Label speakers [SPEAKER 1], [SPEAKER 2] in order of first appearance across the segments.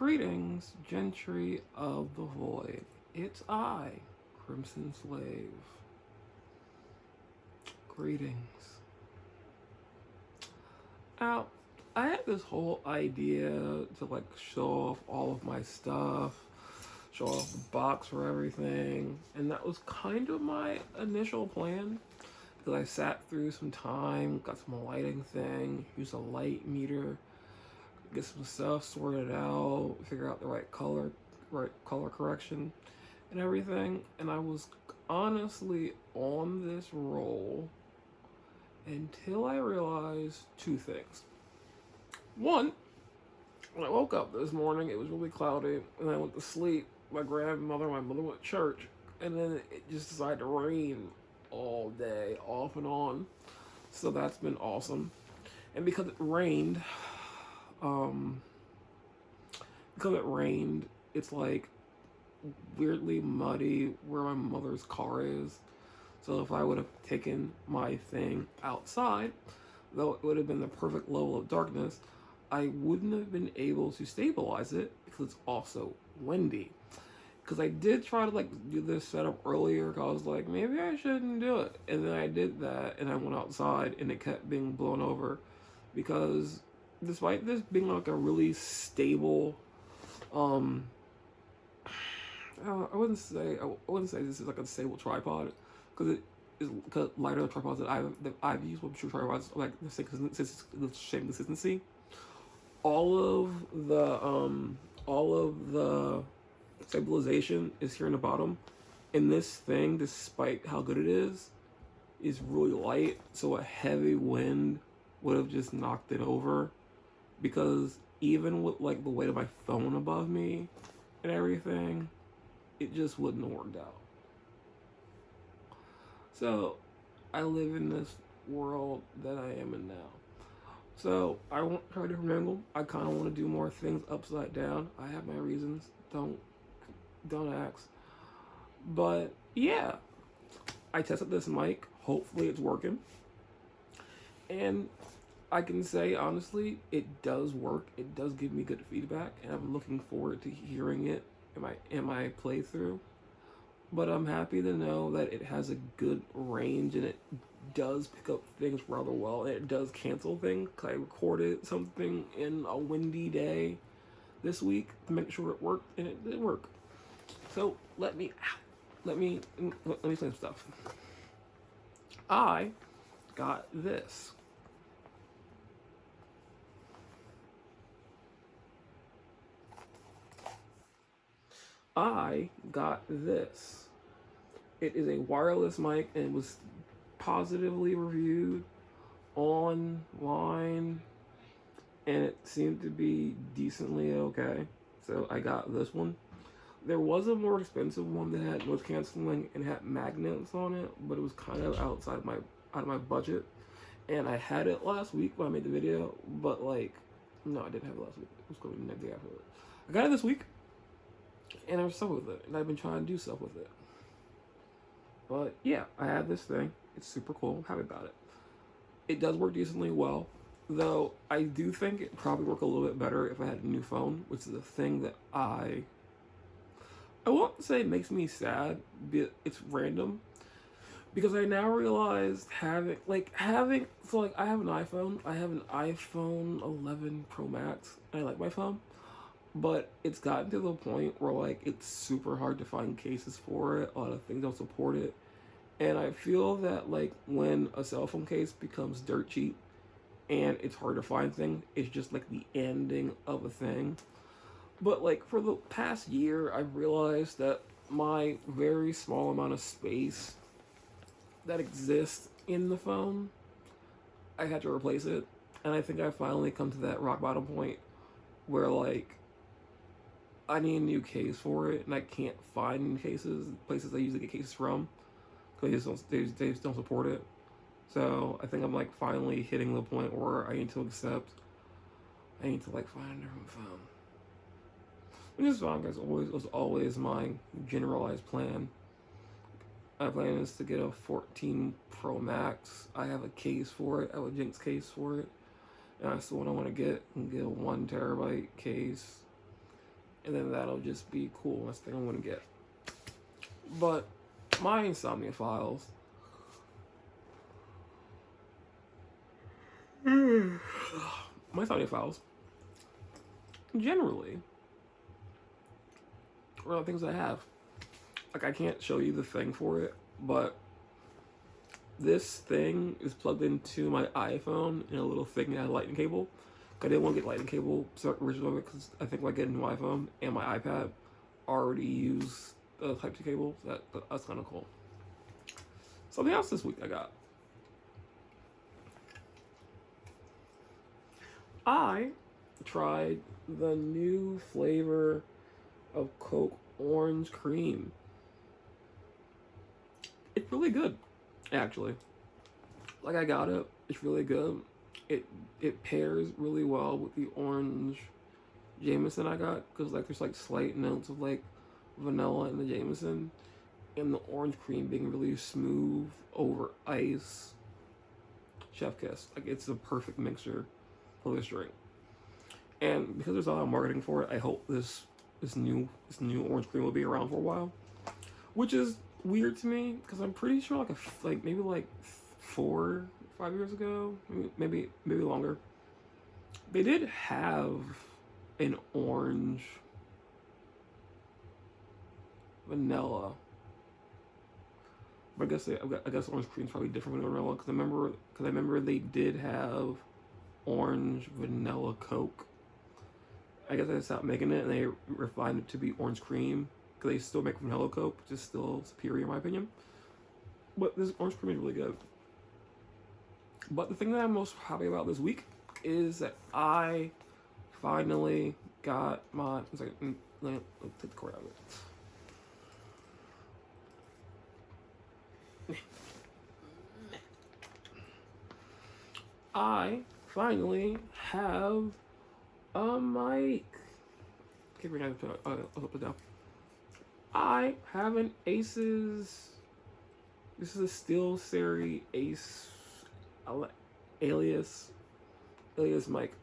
[SPEAKER 1] Greetings, gentry of the void. It's I, CrimsonSlave. Greetings. Now, I had this whole idea to like show off all of my stuff, show off the box for everything, and that was kind of my initial plan. Because I sat through some time, got some lighting thing, used a light meter, get some stuff sorted out, figure out the right color correction and everything. And I was honestly on this roll until I realized two things. One, when I woke up this morning, it was really cloudy, and I went to sleep. My grandmother and my mother went to church, and then it just decided to rain all day, off and on. So that's been awesome. And because it rained, um, it's like weirdly muddy where my mother's car is. So if I would have taken my thing outside, though it would have been the perfect level of darkness, I wouldn't have been able to stabilize it because it's also windy. Because I did try to like do this setup earlier, I was like, maybe I shouldn't do it. And then I did that and I went outside and it kept being blown over. Because despite this being like a really stable, I wouldn't say this is like a stable tripod, because it is because lighter tripods that I've used with true tripods like the same consistency. All of the stabilization is here in the bottom, and this thing, despite how good it is really light. So a heavy wind would have just knocked it over, because even with like the weight of my phone above me and everything, it just wouldn't have worked out. So I live in this world that I am in now. So I won't try a different angle. I kind of want to do more things upside down. I have my reasons. Don't ask. But yeah, I tested this mic. Hopefully it's working. And I can say honestly, it does work. It does give me good feedback, and I'm looking forward to hearing it in my playthrough. But I'm happy to know that it has a good range and it does pick up things rather well, and it does cancel things. I recorded something in a windy day this week to make sure it worked, and it did work. So let me say some stuff. I got this. It is a wireless mic, and it was positively reviewed online, and it seemed to be decently okay. So I got this one. There was a more expensive one that had noise canceling and had magnets on it, but it was kind of out of my budget. And I had it last week when I made the video, but like, no, I didn't have it last week. It was going to be the day after it. I got it this week, and I'm stuck with it, and I've been trying to do stuff with it. But yeah, I have this thing. It's super cool. I'm happy about it. It does work decently well, though I do think it probably work a little bit better if I had a new phone, which is a thing that I won't say makes me sad, but it's random. Because I now realized I have an iPhone. I have an iPhone 11 Pro Max. And I like my phone, but it's gotten to the point where like it's super hard to find cases for it. A lot of things don't support it, and I feel that like when a cell phone case becomes dirt cheap and it's hard to find things, it's just like the ending of a thing. But like for the past year, I've realized that my very small amount of space that exists in the phone, I had to replace it. And I think I finally come to that rock bottom point where like I need a new case for it, and I can't find places I usually get cases from, because they just don't support it. So I think I'm like finally hitting the point where I need to like find a different phone. Which is fine, guys. Was always my generalized plan. My plan is to get a 14 Pro Max. I have a case for it. I have a Jinx case for it. And that's the one I want to get. And get a 1 terabyte case. and then that'll just be cool. That's the thing I'm gonna get. But my Insomnia files. My Insomnia files. Generally, are the things I have. Like, I can't show you the thing for it, but this thing is plugged into my iPhone in a little thing that had a lightning cable. I didn't want to get lightning cable originally because I think when I get a new iPhone and my iPad already use the Type-C cable. So that's kind of cool. Something else this week I got. I tried the new flavor of Coke Orange Cream. It's really good, actually. Like, I got it. It's really good. It pairs really well with the orange Jameson I got, because like there's like slight notes of like vanilla in the Jameson, and the orange cream being really smooth over ice. Chef kiss. Like, it's the perfect mixture for this drink. And because there's a lot of marketing for it, I hope this new orange cream will be around for a while, which is weird to me because I'm pretty sure maybe 4 or 5 years ago, maybe longer, they did have an orange vanilla. But I guess orange cream is probably different than vanilla because I remember they did have orange vanilla Coke. I guess they stopped making it and they refined it to be orange cream because they still make vanilla Coke, which is still superior in my opinion. But this orange cream is really good. But the thing that I'm most happy about this week is that I finally got my. Let me take the cord out of it. I finally have a mic. Okay, we're gonna put it down. I have an Aces. This is a SteelSeries Ace alias mic.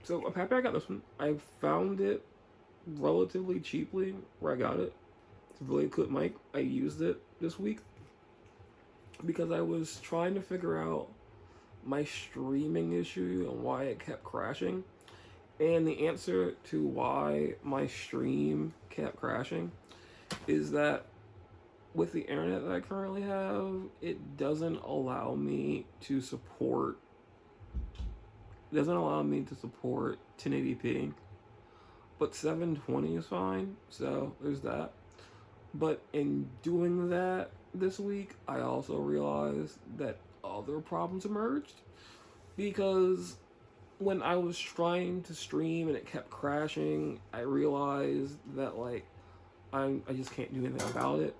[SPEAKER 1] So I'm happy I got this one. I found it relatively cheaply where I got it. It's a really good mic. I used it this week because I was trying to figure out my streaming issue and why it kept crashing. And the answer to why my stream kept crashing is that with the internet that I currently have, it doesn't allow me to support 1080p, but 720 is fine, so there's that. But in doing that this week, I also realized that other problems emerged, because when I was trying to stream and it kept crashing, I realized that I just can't do anything about it.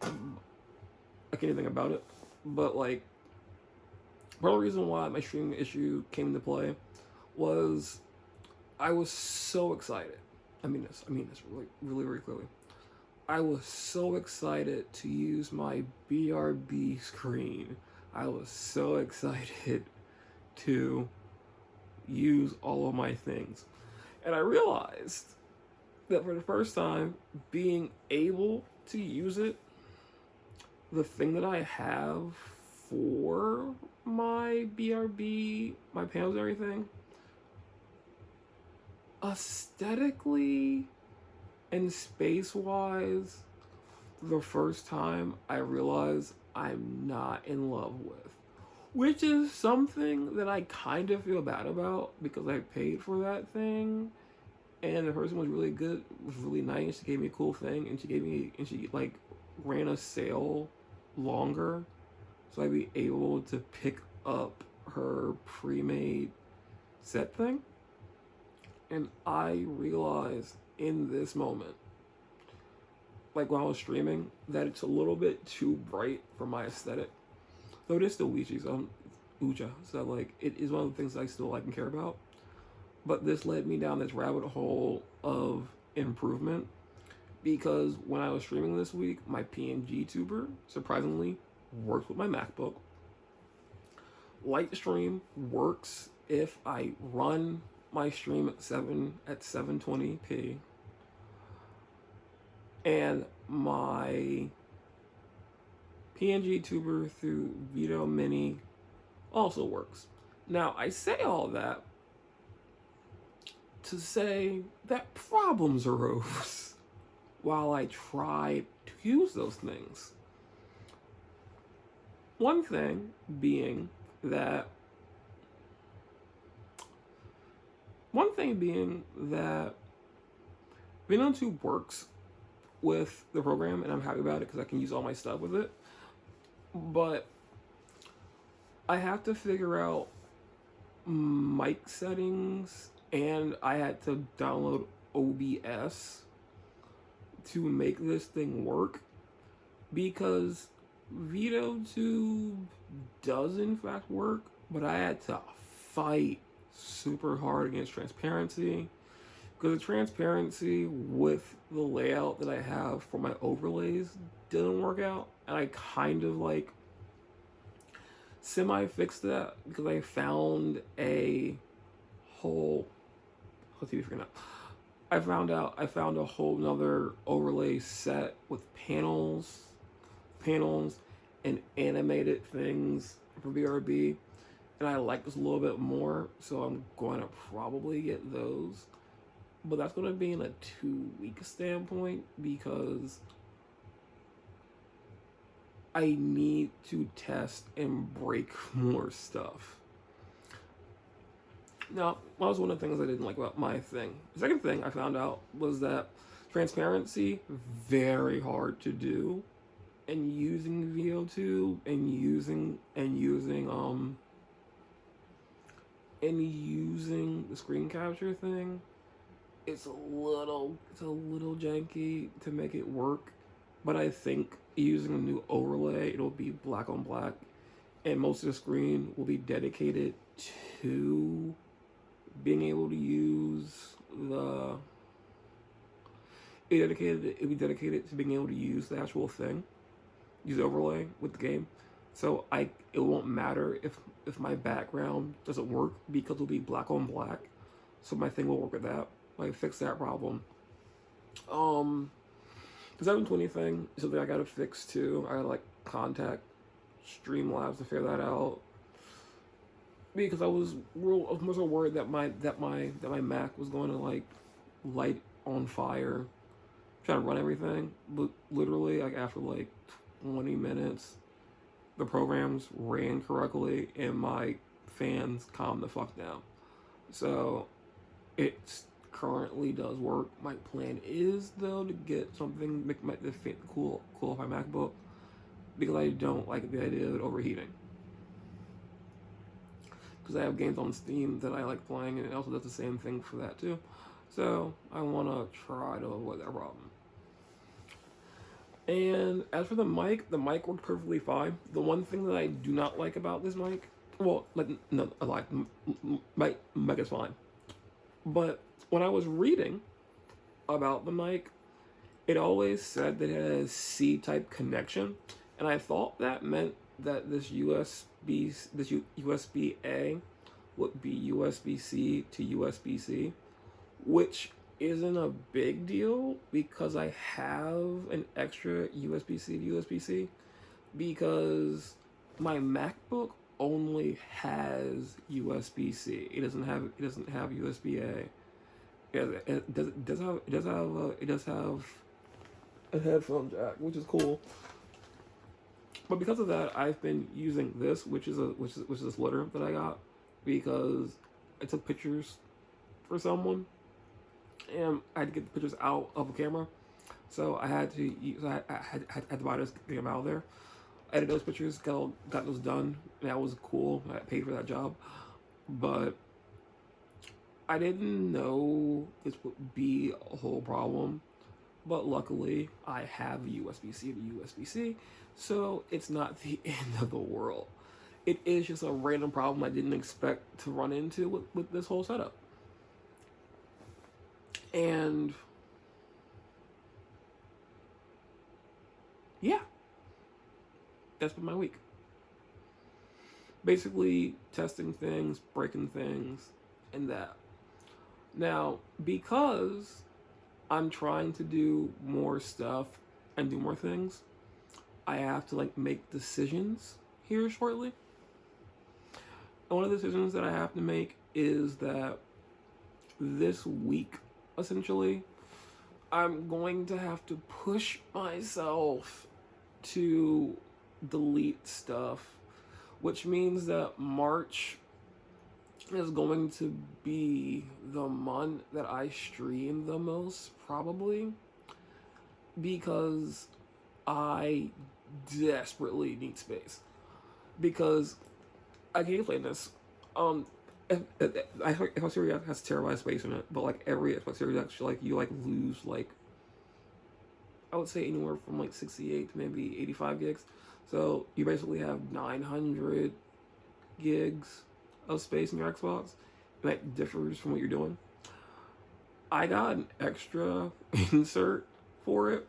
[SPEAKER 1] I can't do anything about it, but part of the reason why my streaming issue came into play was I was so excited. I mean this really, really, really clearly. I was so excited to use my BRB screen. I was so excited to use all of my things. And I realized that for the first time, being able to use it, the thing that I have for my BRB, my panels and everything, aesthetically and space-wise, the first time I realized I'm not in love with. Which is something that I kind of feel bad about because I paid for that thing and the person was really good, was really nice, she gave me a cool thing, and she ran a sale longer so I'd be able to pick up her pre-made set thing. And I realized in this moment, while I was streaming, that it's a little bit too bright for my aesthetic. Though it is still Ouija, so it is one of the things I still like and care about. But this led me down this rabbit hole of improvement, because when I was streaming this week, my Pngtuber surprisingly works with my MacBook. Lightstream works if I run my stream at 720p, and my Pngtuber through Vito Mini also works. Now, I say all that to say that problems arose while I tried to use those things. One thing being that Pngtuber works with the program, and I'm happy about it because I can use all my stuff with it. But I have to figure out mic settings, and I had to download OBS to make this thing work, because VitoTube does in fact work, but I had to fight super hard against transparency, because the transparency with the layout that I have for my overlays didn't work out, and I kind of like semi-fixed that because I found a whole, let's see if we can, I found a whole nother overlay set with panels and animated things for BRB, and I like this a little bit more, so I'm going to probably get those. But that's going to be in a 2-week standpoint, because I need to test and break more stuff. Now, that was one of the things I didn't like about my thing. The second thing I found out was that transparency, very hard to do, and using VO2 and using the screen capture thing, it's a little janky to make it work. But I think using a new overlay, it'll be black on black, and most of the screen will be dedicated to being able to use the it'll be dedicated to being able to use the actual thing, use overlay with the game. So it won't matter if my background doesn't work, because it'll be black on black. So my thing will work with that. I fix that problem. The 720 thing is something I gotta fix too. I gotta like contact Streamlabs to figure that out, because I was more so worried that my Mac was going to like light on fire trying to run everything. But literally, like after like 20 minutes, the programs ran correctly and my fans calmed the fuck down. So it currently does work. My plan is though to get something to cool off my MacBook, because I don't like the idea of it overheating. Because I have games on Steam that I like playing, and it also does the same thing for that too. So I want to try to avoid that problem. And as for the mic worked perfectly fine. The one thing that I do not like about this mic, well, like, no, I like my mic is fine. But when I was reading about the mic, it always said that it has C-type connection, and I thought that meant that this USB-A would be USB-C to USB-C, which isn't a big deal because I have an extra USB-C to USB-C, because my MacBook only has USB-C. It doesn't have USB-A. It does have a headphone jack, which is cool. But because of that, I've been using this, which is a splitter that I got, because I took pictures for someone, and I had to get the pictures out of the camera, so I had to buy this to get them out of there. I edited those pictures, got those done, and that was cool. I paid for that job, but I didn't know this would be a whole problem. But luckily, I have a USB-C to USB-C, so it's not the end of the world. It is just a random problem I didn't expect to run into with this whole setup. And yeah, that's been my week. Basically, testing things, breaking things, and that. Now, because I'm trying to do more stuff and do more things, I have to like make decisions here shortly. And one of the decisions that I have to make is that this week, essentially, I'm going to have to push myself to delete stuff, which means that March is going to be the month that I stream the most, probably, because I desperately need space. Because I can't explain this. Xbox Series X has terabyte space in it, but like every Xbox Series X, like you like lose like I would say anywhere from like 68 to maybe 85 gigs. So you basically have 900 gigs of space in your Xbox, and that differs from what you're doing. I got an extra insert for it,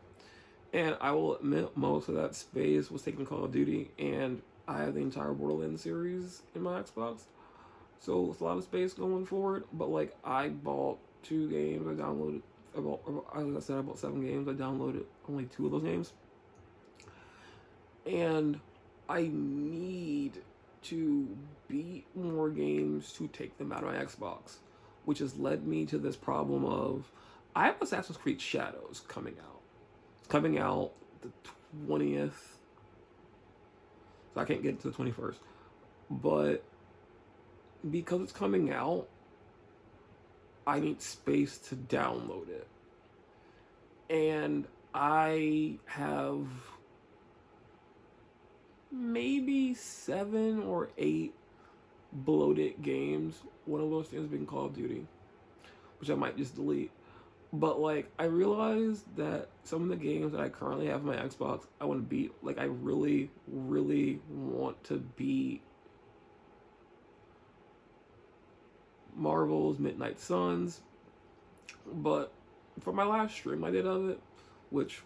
[SPEAKER 1] and I will admit most of that space was taken Call of Duty, and I have the entire Borderlands series in my Xbox. So it's a lot of space going forward, but like I bought 2 games, I downloaded about, as I said, I bought 7 games. I downloaded only 2 of those games, and I need to beat more games to take them out of my Xbox, which has led me to this problem of I have Assassin's Creed Shadows coming out. It's coming out the 20th, so I can't get it to the 21st, but because it's coming out, I need space to download it. And I have maybe 7 or 8 bloated games. One of those things being Call of Duty, which I might just delete. But like, I realized that some of the games that I currently have on my Xbox, I want to beat. Like, I really, really want to beat Marvel's Midnight Suns, but for my last stream I did of it, which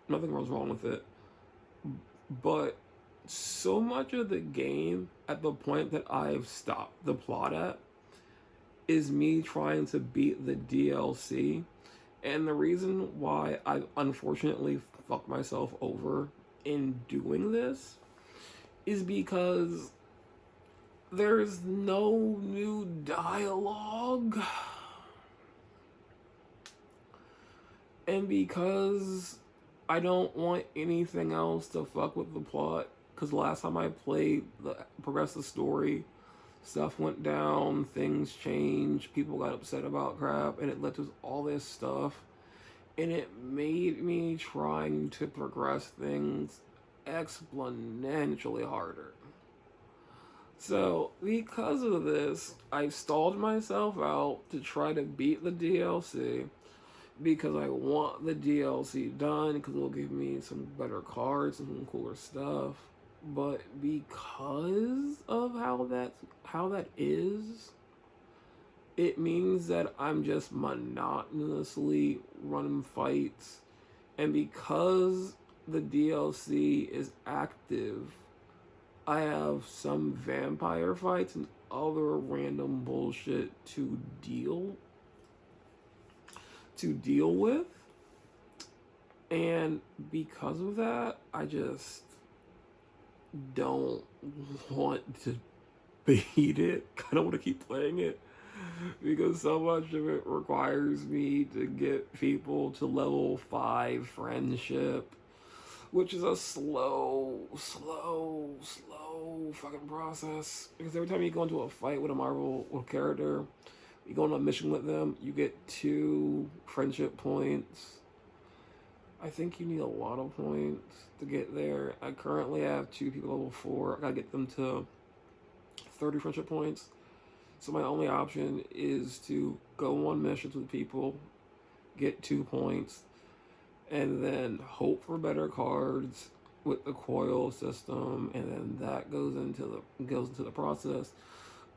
[SPEAKER 1] nothing was wrong with it, but so much of the game at the point that I've stopped the plot at is me trying to beat the DLC, and the reason why I unfortunately fucked myself over in doing this is because there's no new dialogue. And because I don't want anything else to fuck with the plot, because last time I played, progressed the story, stuff went down, things changed, people got upset about crap, and it led to all this stuff. And it made me trying to progress things exponentially harder. So, because of this, I stalled myself out to try to beat the DLC because I want the DLC done because it'll give me some better cards and some cooler stuff. But because of how that is, it means that I'm just monotonously running fights, and because the DLC is active, I have some vampire fights and other random bullshit to deal with. And because of that, I just don't want to beat it. I don't want to keep playing it because so much of it requires me to get people to level 5 friendship, which is a slow fucking process. Because every time you go into a fight with a Marvel character, you go on a mission with them, you get 2 friendship points. I think you need a lot of points to get there. I currently have 2 people level 4. I gotta get them to 30 friendship points. So my only option is to go on missions with people, get 2 points, and then hope for better cards with the coil system, and then that goes into the process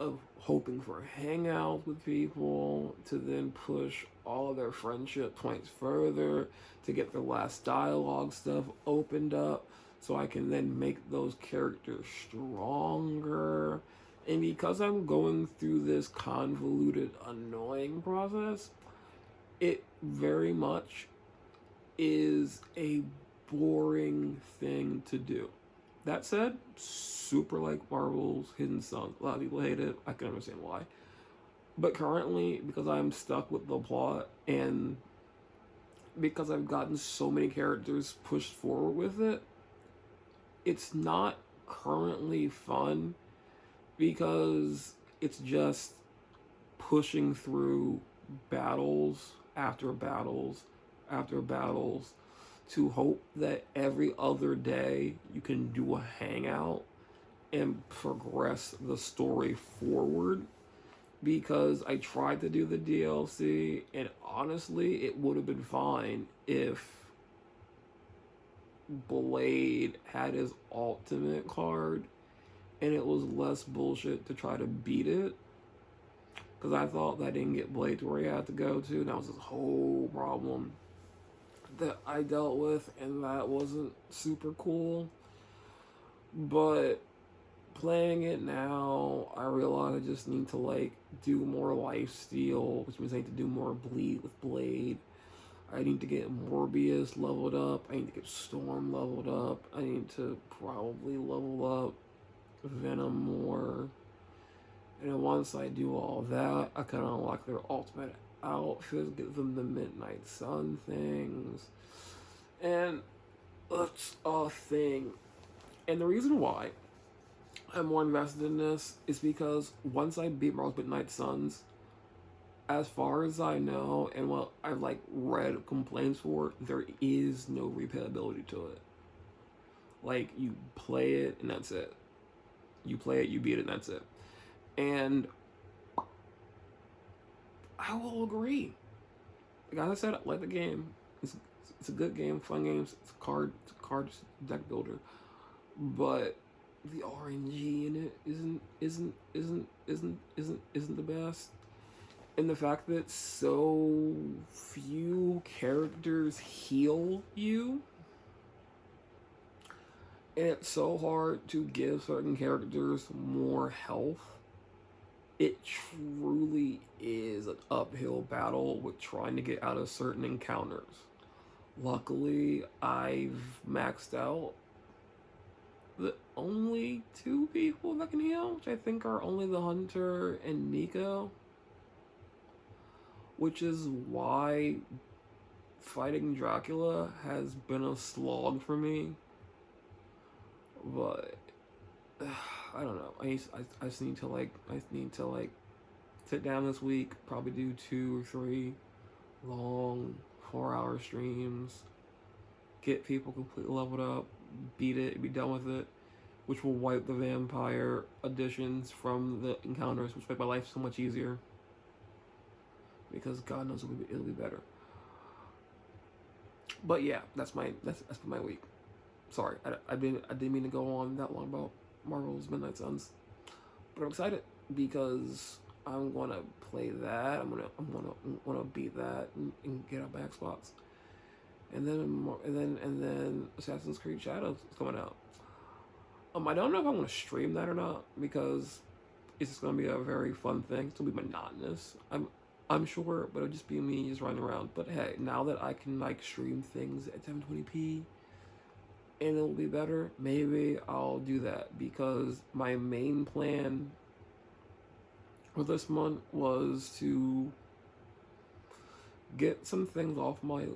[SPEAKER 1] of hoping for hangouts with people to then push all of their friendship points further to get the last dialogue stuff opened up so I can then make those characters stronger And because I'm going through this convoluted, annoying process, it very much is a boring thing to do. That said, super like Marvel's Hidden Sun. A lot of people hate it. I can understand why. But currently, because I'm stuck with the plot and because I've gotten so many characters pushed forward with it, it's not currently fun because it's just pushing through battles after battles after battles to hope that every other day you can do a hangout and progress the story forward. Because I tried to do the DLC, and honestly, it would have been fine if Blade had his ultimate card and it was less bullshit to try to beat it. Because I thought that I didn't get Blade to where he had to go to, and that was this whole problem that I dealt with, and that wasn't super cool. But playing it now, I realize I just need to like do more lifesteal, which means I need to do more bleed with Blade. I need to get Morbius leveled up. I need to get Storm leveled up. I need to probably level up Venom more. And then once I do all that, I can unlock their ultimate outfits, give them the Midnight Sun things. And that's a thing. And the reason why I'm more invested in this is because once I beat Marvel's Midnight Suns, as far as I know, and what I've like read complaints for, there is no replayability to it. Like, you play it and that's it. You play it, you beat it, and that's it. And I will agree. Like I said, I like the game. It's a good game, fun game. It's a card deck builder. But the RNG in it isn't the best. And the fact that so few characters heal you, and it's so hard to give certain characters more health, it truly is an uphill battle with trying to get out of certain encounters. Luckily, I've maxed out the only two people that can heal, which I think are only the Hunter and Nico. Which is why fighting Dracula has been a slog for me. But I don't know. I just need to like sit down this week, probably do 2 or 3 long 4-hour streams, get people completely leveled up, beat it, be done with it, which will wipe the vampire additions from the encounters, which make my life so much easier. Because God knows it'll be better. But yeah, that's been my week. Sorry, I didn't mean to go on that long about Marvel's Midnight Suns, but I'm excited because I'm gonna play that. I'm gonna beat that and get up my Xbox, and then Assassin's Creed Shadows is coming out. I don't know if I'm gonna stream that or not because it's just gonna be a very fun thing. It's gonna be monotonous. I'm sure, but it'll just be me just running around. But hey, now that I can like stream things at 720p and it'll be better, maybe I'll do that, because my main plan for this month was to get some things off my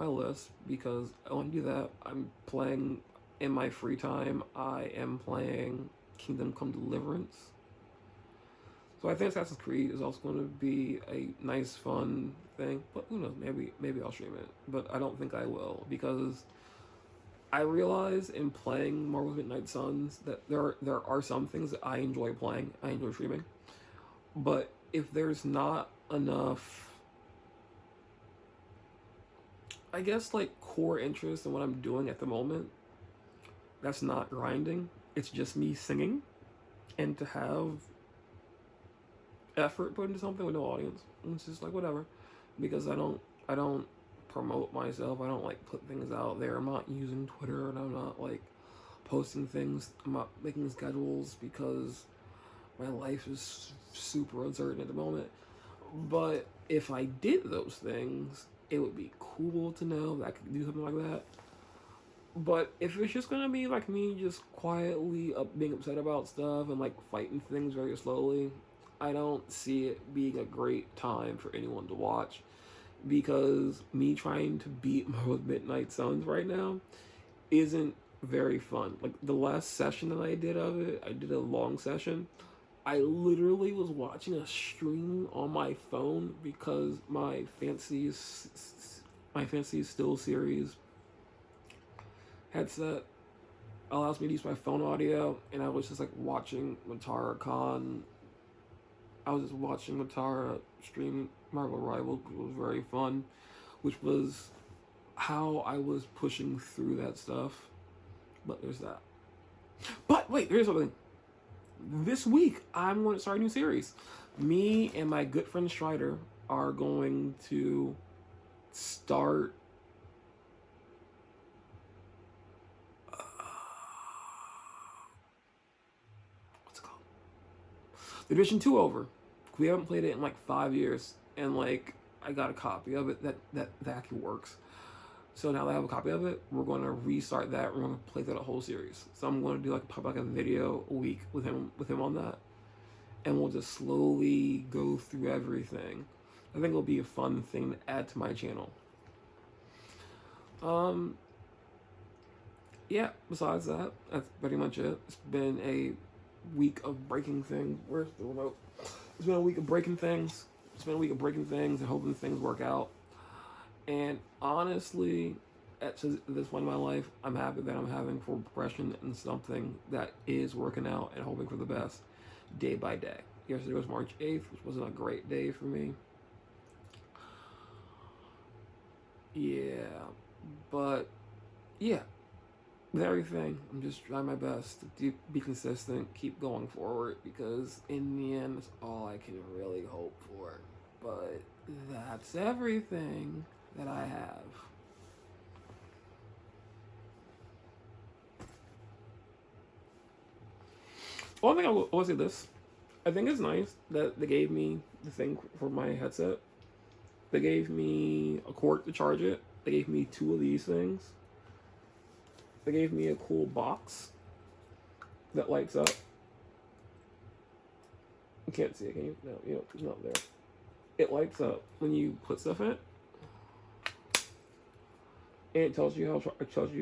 [SPEAKER 1] list, because I want to do that. I'm playing in my free time. I am playing Kingdom Come Deliverance. So I think Assassin's Creed is also going to be a nice, fun thing. But who knows? Maybe I'll stream it. But I don't think I will, because I realize in playing Marvel's Midnight Suns that there are some things that I enjoy playing. I enjoy streaming. But if there's not enough, I guess, like, core interest in what I'm doing at the moment, that's not grinding. It's just me singing. And to have effort put into something with no audience, it's just like whatever, because I don't promote myself. I don't like put things out there. I'm not using Twitter, and I'm not like posting things. I'm not making schedules, because My life is super uncertain at the moment. But if I did those things, it would be cool to know that I could do something like that. But if it's just gonna be like me just quietly being upset about stuff and like fighting things very slowly, I don't see it being a great time for anyone to watch, because me trying to beat my Midnight Suns right now isn't very fun. Like the last session that I did of it, I did a long session. I literally was watching a stream on my phone because my Fancy Still series headset allows me to use my phone audio, and I was just like watching Matara Khan. I was just watching Matara stream Marvel Rivals. It was very fun, which was how I was pushing through that stuff. But there's that. But wait, here's something. This week, I'm going to start a new series. Me and my good friend Strider are going to start. What's it called? Division 2 over. We haven't played it in like 5 years, and like I got a copy of it that actually works. So now that I have a copy of it, we're going to restart that. We're going to play through the whole series. So I'm going to do like a video a week with him on that, and we'll just slowly go through everything. I think it'll be a fun thing to add to my channel. Yeah. Besides that, that's pretty much it. It's been a week of breaking things. Where's the remote? It's been a week of breaking things. It's been a week of breaking things and hoping things work out. And honestly, at this point in my life, I'm happy that I'm having full progression in something that is working out and hoping for the best day by day. Yesterday was March 8th, which wasn't a great day for me. Yeah, but yeah, with everything, I'm just trying my best to be consistent, keep going forward, because in the end, that's all I can really hope for. But that's everything that I have. One thing I will say this. I think it's nice that they gave me the thing for my headset. They gave me a cord to charge it. They gave me 2 of these things. They gave me a cool box that lights up. You can't see it, can you? No, it's not there. It lights up when you put stuff in it, and it tells you how charged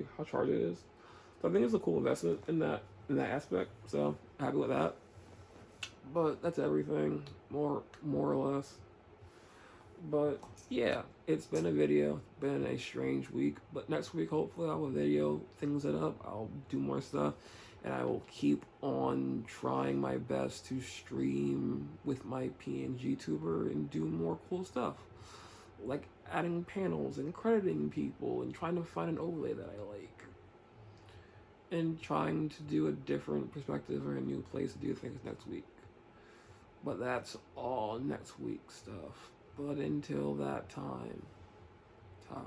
[SPEAKER 1] it is. So I think it's a cool investment in that aspect. So happy with that. But that's everything, more or less. But yeah, it's been a video. It's been a strange week. But next week, hopefully, I will video things up. I'll do more stuff, and I will keep on trying my best to stream with my Pngtuber and do more cool stuff, like adding panels and crediting people and trying to find an overlay that I like, and trying to do a different perspective or a new place to do things next week. But that's all next week stuff. But until that time, ta.